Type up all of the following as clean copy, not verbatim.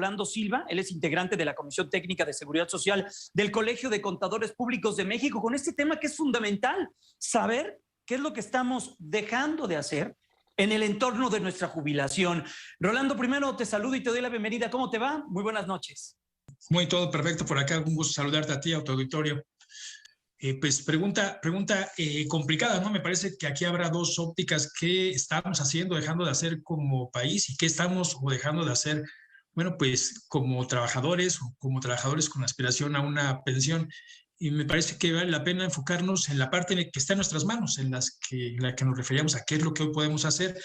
Rolando Silva, él es integrante de la Comisión Técnica de Seguridad Social del Colegio de Contadores Públicos de México, con este tema que es fundamental, saber qué es lo que estamos dejando de hacer en el entorno de nuestra jubilación. Rolando, primero te saludo y te doy la bienvenida. ¿Cómo te va? Muy buenas noches. Muy todo perfecto por acá, un gusto saludarte a ti, a tu auditorio. Pues pregunta complicada, ¿no? Me parece que aquí habrá dos ópticas: qué estamos haciendo, dejando de hacer como país, y qué estamos o dejando de hacer, bueno, pues como trabajadores o como trabajadores con aspiración a una pensión. Y me parece que vale la pena enfocarnos en la parte que está en nuestras manos, en la que nos referíamos a qué es lo que hoy podemos hacer.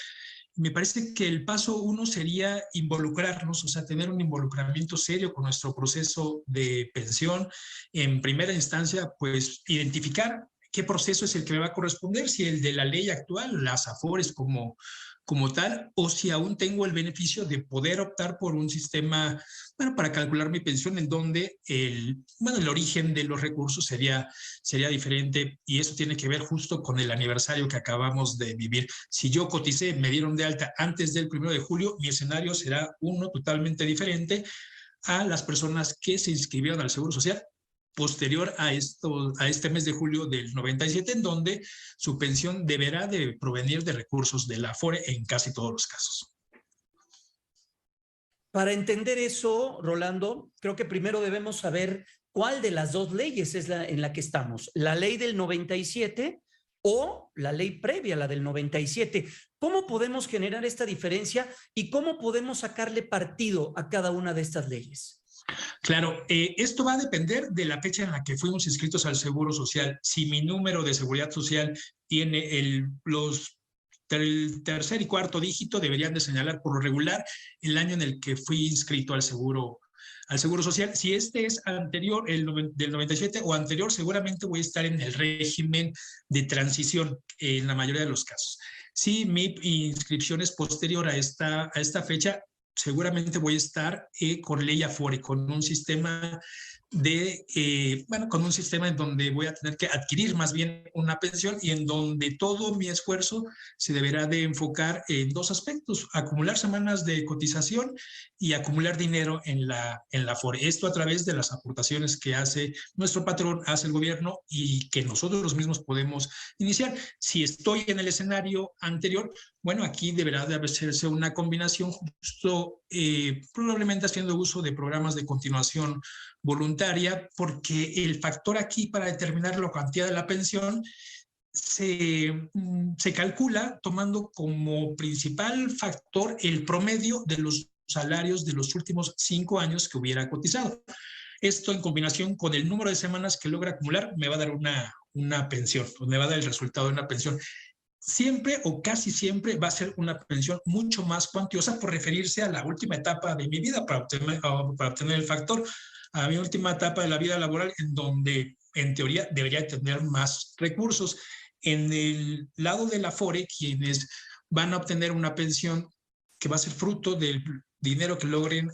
Me parece que el paso uno sería involucrarnos, o sea, tener un involucramiento serio con nuestro proceso de pensión. En primera instancia, pues identificar qué proceso es el que me va a corresponder, si el de la ley actual, las AFORES como tal, o si aún tengo el beneficio de poder optar por un sistema, bueno, para calcular mi pensión, en donde el origen de los recursos sería diferente, y eso tiene que ver justo con el aniversario que acabamos de vivir. Si yo coticé, me dieron de alta antes del 1 de julio, mi escenario será uno totalmente diferente a las personas que se inscribieron al Seguro Social posterior a este mes de julio del 97, en donde su pensión deberá de provenir de recursos de la AFORE en casi todos los casos. Para entender eso, Rolando, creo que primero debemos saber cuál de las dos leyes es en la que estamos. La ley del 97 o la ley previa, la del 97. ¿Cómo podemos generar esta diferencia y cómo podemos sacarle partido a cada una de estas leyes? Claro, esto va a depender de la fecha en la que fuimos inscritos al Seguro Social. Si mi número de seguridad social tiene el tercer y cuarto dígito, deberían de señalar por lo regular el año en el que fui inscrito al Seguro Social. Si este es anterior, del 97 o anterior, seguramente voy a estar en el régimen de transición en la mayoría de los casos. Si mi inscripción es posterior a esta fecha, seguramente voy a estar con ley AFORE, con un sistema con un sistema en donde voy a tener que adquirir más bien una pensión, y en donde todo mi esfuerzo se deberá de enfocar en dos aspectos: acumular semanas de cotización y acumular dinero en la AFORE. Esto a través de las aportaciones que hace nuestro patrón, hace el gobierno, y que nosotros mismos podemos iniciar. Si estoy en el escenario anterior, bueno, aquí deberá de hacerse una combinación justo, probablemente haciendo uso de programas de continuación voluntaria, porque el factor aquí para determinar la cantidad de la pensión se calcula tomando como principal factor el promedio de los salarios de los últimos 5 años que hubiera cotizado. Esto, en combinación con el número de semanas que logra acumular, me va a dar una pensión, me va a dar el resultado de una pensión. Siempre o casi siempre va a ser una pensión mucho más cuantiosa, por referirse a la última etapa de mi vida para obtener el factor, a mi última etapa de la vida laboral, en donde en teoría debería tener más recursos. En el lado de la AFORE, quienes van a obtener una pensión que va a ser fruto del dinero que logren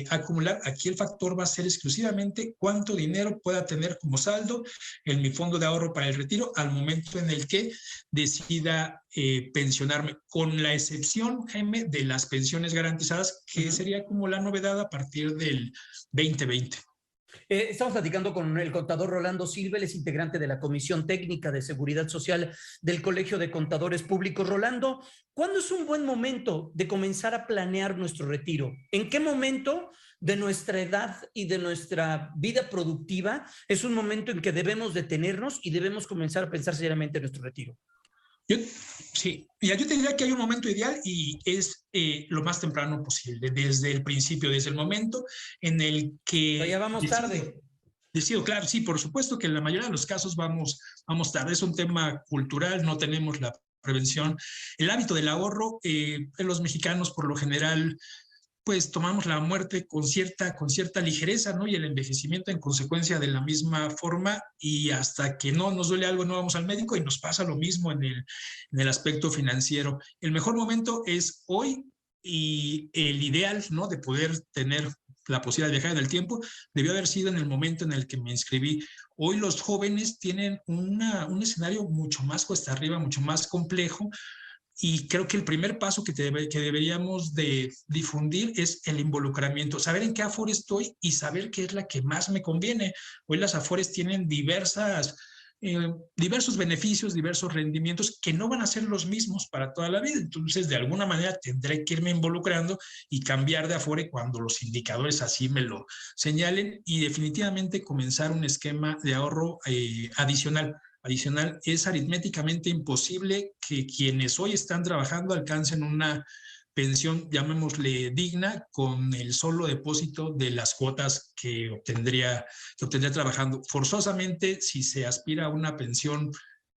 acumular, aquí el factor va a ser exclusivamente cuánto dinero pueda tener como saldo en mi fondo de ahorro para el retiro al momento en el que decida pensionarme, con la excepción, Jaime, de las pensiones garantizadas, que sería como la novedad a partir del 2020. Estamos platicando con el contador Rolando Silva, él es integrante de la Comisión Técnica de Seguridad Social del Colegio de Contadores Públicos. Rolando, ¿cuándo es un buen momento de comenzar a planear nuestro retiro? ¿En qué momento de nuestra edad y de nuestra vida productiva es un momento en que debemos detenernos y debemos comenzar a pensar seriamente en nuestro retiro? Sí, mira, yo te diría que hay un momento ideal, y es lo más temprano posible, desde el principio, desde el momento en el que... Pero ya vamos tarde. Decido, claro, sí, por supuesto que en la mayoría de los casos vamos tarde. Es un tema cultural, no tenemos la prevención. El hábito del ahorro, los mexicanos por lo general, pues tomamos la muerte con cierta ligereza, ¿no? Y el envejecimiento en consecuencia de la misma forma, y hasta que no nos duele algo no vamos al médico, y nos pasa lo mismo en el aspecto financiero. El mejor momento es hoy, y el ideal, ¿no?, de poder tener la posibilidad de viajar en el tiempo, debió haber sido en el momento en el que me inscribí. Hoy los jóvenes tienen un escenario mucho más cuesta arriba, mucho más complejo, Y creo que el primer paso que deberíamos de difundir es el involucramiento, saber en qué Afore estoy y saber qué es la que más me conviene. Hoy las Afores tienen diversos beneficios, diversos rendimientos que no van a ser los mismos para toda la vida. Entonces, de alguna manera tendré que irme involucrando y cambiar de Afore cuando los indicadores así me lo señalen y definitivamente comenzar un esquema de ahorro adicional. Es aritméticamente imposible que quienes hoy están trabajando alcancen una pensión, llamémosle digna, con el solo depósito de las cuotas que obtendría trabajando. Forzosamente, si se aspira a una pensión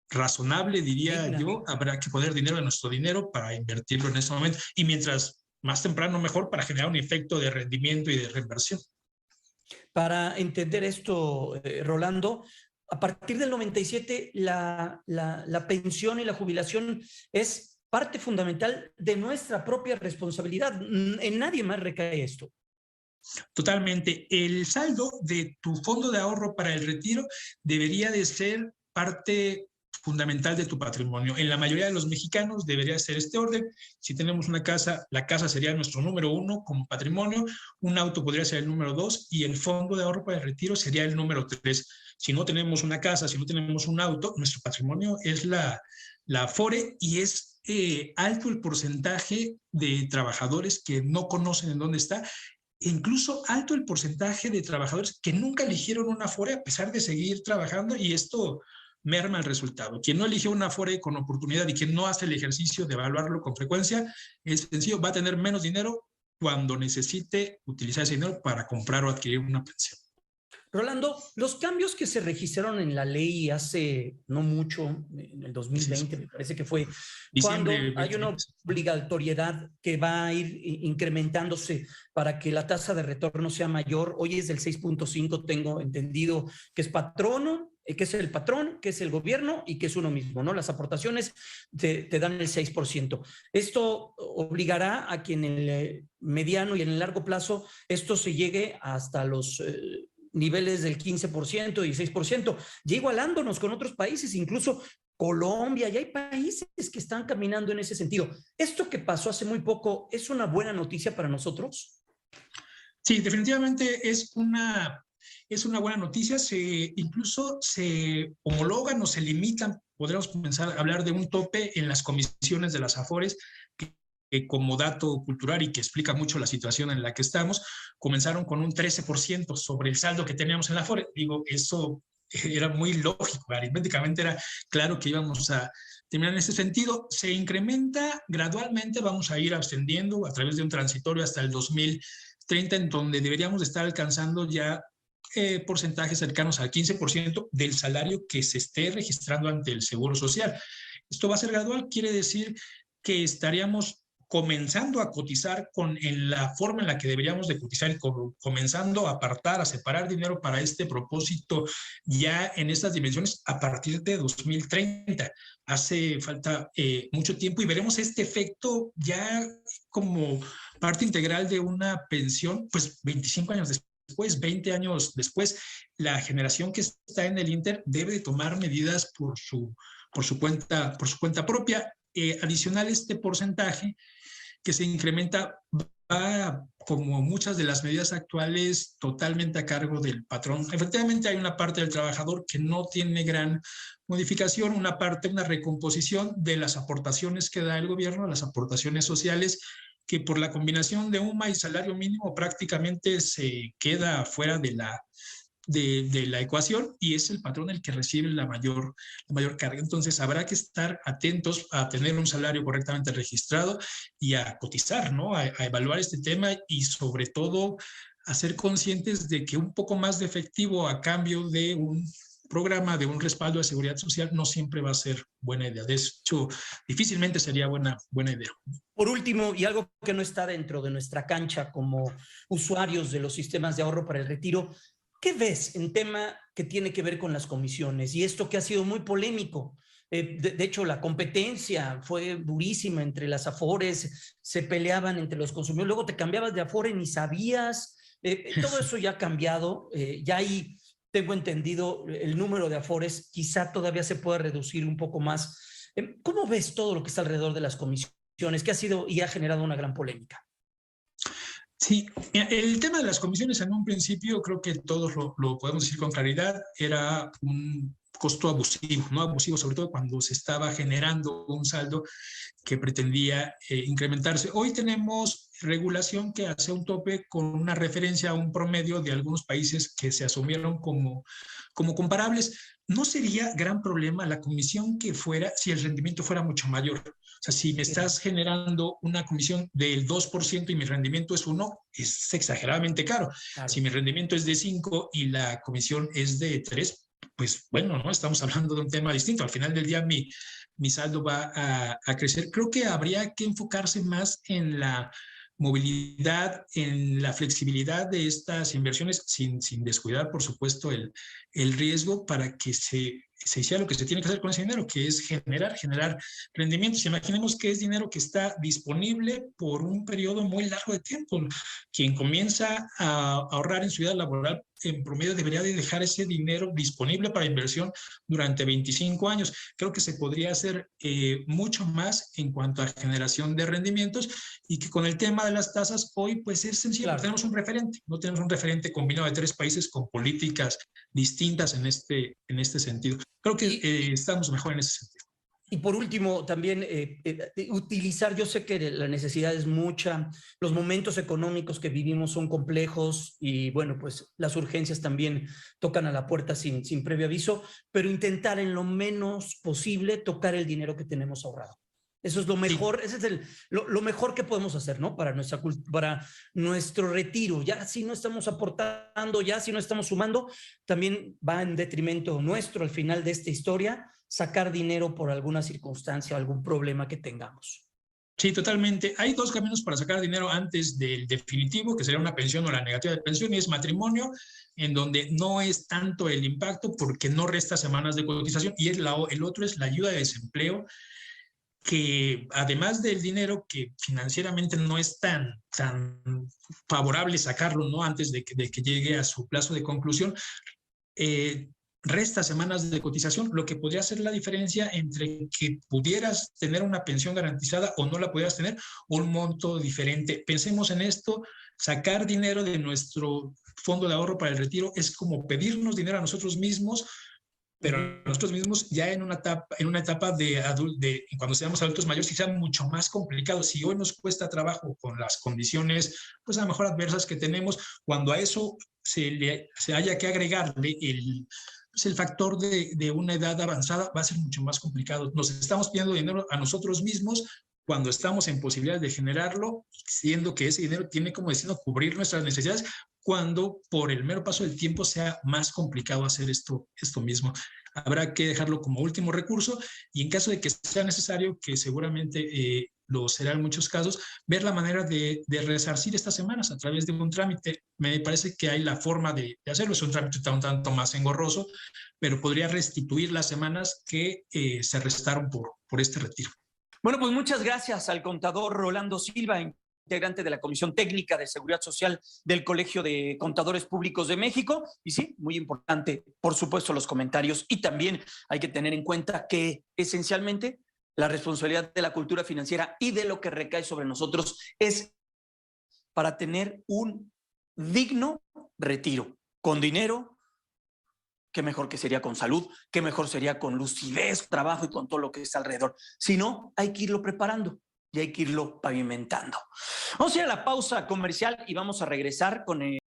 razonable, diría Digna. yo, habrá que poner dinero de nuestro dinero para invertirlo en ese momento. Y mientras más temprano, mejor, para generar un efecto de rendimiento y de reinversión. Para entender esto, Rolando, a partir del 97, la pensión y la jubilación es parte fundamental de nuestra propia responsabilidad. En nadie más recae esto. Totalmente. El saldo de tu fondo de ahorro para el retiro debería de ser parte fundamental de tu patrimonio. En la mayoría de los mexicanos debería ser este orden. Si tenemos una casa, la casa sería nuestro número 1 como patrimonio, un auto podría ser el número 2 y el fondo de ahorro para el retiro sería el número 3. Si no tenemos una casa, si no tenemos un auto, nuestro patrimonio es la Afore y es alto el porcentaje de trabajadores que no conocen en dónde está. E incluso alto el porcentaje de trabajadores que nunca eligieron una Afore a pesar de seguir trabajando y esto merma el resultado. Quien no eligió una Afore con oportunidad y quien no hace el ejercicio de evaluarlo con frecuencia, es sencillo, va a tener menos dinero cuando necesite utilizar ese dinero para comprar o adquirir una pensión. Rolando, los cambios que se registraron en la ley hace no mucho, en el 2020, me parece que fue, cuando hay una obligatoriedad que va a ir incrementándose para que la tasa de retorno sea mayor. Hoy es del 6.5, tengo entendido que es patrono, que es el patrón, que es el gobierno y que es uno mismo, ¿no? Las aportaciones te dan el 6%. Esto obligará a que en el mediano y en el largo plazo esto se llegue hasta los niveles del 15% y 6%, ya igualándonos con otros países, incluso Colombia, ya hay países que están caminando en ese sentido. ¿Esto que pasó hace muy poco es una buena noticia para nosotros? Sí, definitivamente es una buena noticia. Incluso se homologan o se limitan, podríamos comenzar a hablar de un tope en las comisiones de las Afores, que como dato cultural y que explica mucho la situación en la que estamos, comenzaron con un 13% sobre el saldo que teníamos en la Afore. Digo, eso era muy lógico, aritméticamente era claro que íbamos a terminar en ese sentido. Se incrementa gradualmente, vamos a ir ascendiendo a través de un transitorio hasta el 2030, en donde deberíamos estar alcanzando ya porcentajes cercanos al 15% del salario que se esté registrando ante el Seguro Social. Esto va a ser gradual, quiere decir que estaríamos comenzando a cotizar en la forma en la que deberíamos de cotizar, comenzando a apartar, a separar dinero para este propósito ya en estas dimensiones a partir de 2030. Hace falta mucho tiempo y veremos este efecto ya como parte integral de una pensión, pues 25 años después, 20 años después. La generación que está en el Inter debe de tomar medidas por su cuenta propia. Adicional este porcentaje que se incrementa va, como muchas de las medidas actuales, totalmente a cargo del patrón. Efectivamente hay una parte del trabajador que no tiene gran modificación, una recomposición de las aportaciones que da el gobierno, las aportaciones sociales, que por la combinación de UMA y salario mínimo prácticamente se queda fuera de la ecuación y es el patrón el que recibe la mayor carga. Entonces habrá que estar atentos a tener un salario correctamente registrado y a cotizar, ¿no? A evaluar este tema y sobre todo a ser conscientes de que un poco más de efectivo a cambio de un programa, de un respaldo de seguridad social, no siempre va a ser buena idea. De hecho, difícilmente sería buena idea. Por último, y algo que no está dentro de nuestra cancha como usuarios de los sistemas de ahorro para el retiro, ¿qué ves en tema que tiene que ver con las comisiones? Y esto que ha sido muy polémico. De hecho, la competencia fue durísima entre las Afores, se peleaban entre los consumidores, luego te cambiabas de Afore, ni sabías. Todo eso ya ha cambiado, ya hay, tengo entendido, el número de Afores quizá todavía se pueda reducir un poco más. ¿Cómo ves todo lo que está alrededor de las comisiones, que ha sido y ha generado una gran polémica? Sí, mira, el tema de las comisiones en un principio, creo que todos lo podemos decir con claridad, era un costo abusivo, ¿no? Abusivo, sobre todo cuando se estaba generando un saldo que pretendía incrementarse. Hoy tenemos regulación que hace un tope con una referencia a un promedio de algunos países que se asumieron como comparables. No sería gran problema la comisión que fuera si el rendimiento fuera mucho mayor. O sea, si me estás generando una comisión del 2% y mi rendimiento es 1, es exageradamente caro. Claro. Si mi rendimiento es de 5 y la comisión es de 3, pues bueno, ¿no? Estamos hablando de un tema distinto. Al final del día mi saldo va a crecer. Creo que habría que enfocarse más en la movilidad, en la flexibilidad de estas inversiones, sin descuidar, por supuesto, el riesgo para que se hiciera lo que se tiene que hacer con ese dinero, que es generar rendimientos. Imaginemos que es dinero que está disponible por un periodo muy largo de tiempo. Quien comienza a ahorrar en su vida laboral, en promedio debería de dejar ese dinero disponible para inversión durante 25 años. Creo que se podría hacer mucho más en cuanto a generación de rendimientos, y que con el tema de las tasas hoy pues es sencillo, claro. Tenemos un referente, no tenemos un referente combinado de 3 países con políticas distintas en este sentido. Creo que estamos mejor en ese sentido. Y por último, también utilizar, yo sé que la necesidad es mucha, los momentos económicos que vivimos son complejos y bueno, pues las urgencias también tocan a la puerta sin previo aviso, pero intentar en lo menos posible tocar el dinero que tenemos ahorrado. Eso es lo mejor, sí. Ese es lo mejor que podemos hacer, ¿no? Para nuestro retiro. Ya si no estamos aportando, ya si no estamos sumando, también va en detrimento nuestro al final de esta historia sacar dinero por alguna circunstancia o algún problema que tengamos. Sí, totalmente. Hay 2 caminos para sacar dinero antes del definitivo, que sería una pensión o la negativa de pensión, y es matrimonio, en donde no es tanto el impacto porque no resta semanas de cotización, y el otro es la ayuda de desempleo, que además del dinero que financieramente no es tan favorable sacarlo, ¿no? Antes de que llegue a su plazo de conclusión, resta semanas de cotización, lo que podría ser la diferencia entre que pudieras tener una pensión garantizada o no la pudieras tener, o un monto diferente. Pensemos en esto: sacar dinero de nuestro fondo de ahorro para el retiro es como pedirnos dinero a nosotros mismos, pero nosotros mismos ya en una etapa de cuando seamos adultos mayores, quizá mucho más complicado. Si hoy nos cuesta trabajo con las condiciones, pues a lo mejor adversas que tenemos, cuando a eso se haya que agregarle el factor de una edad avanzada, va a ser mucho más complicado. Nos estamos pidiendo dinero a nosotros mismos cuando estamos en posibilidades de generarlo, siendo que ese dinero tiene como destino cubrir nuestras necesidades, cuando por el mero paso del tiempo sea más complicado hacer esto mismo. Habrá que dejarlo como último recurso, y en caso de que sea necesario, que seguramente lo será en muchos casos, ver la manera de resarcir estas semanas a través de un trámite. Me parece que hay la forma de hacerlo. Es un trámite un tanto más engorroso, pero podría restituir las semanas que se restaron por este retiro. Bueno, pues muchas gracias al contador Rolando Silva, integrante de la Comisión Técnica de Seguridad Social del Colegio de Contadores Públicos de México. Y sí, muy importante, por supuesto, los comentarios. Y también hay que tener en cuenta que esencialmente la responsabilidad de la cultura financiera y de lo que recae sobre nosotros es para tener un digno retiro, con dinero. Qué mejor que sería con salud, qué mejor sería con lucidez, trabajo y con todo lo que está alrededor. Si no, hay que irlo preparando y hay que irlo pavimentando. Vamos a ir a la pausa comercial y vamos a regresar con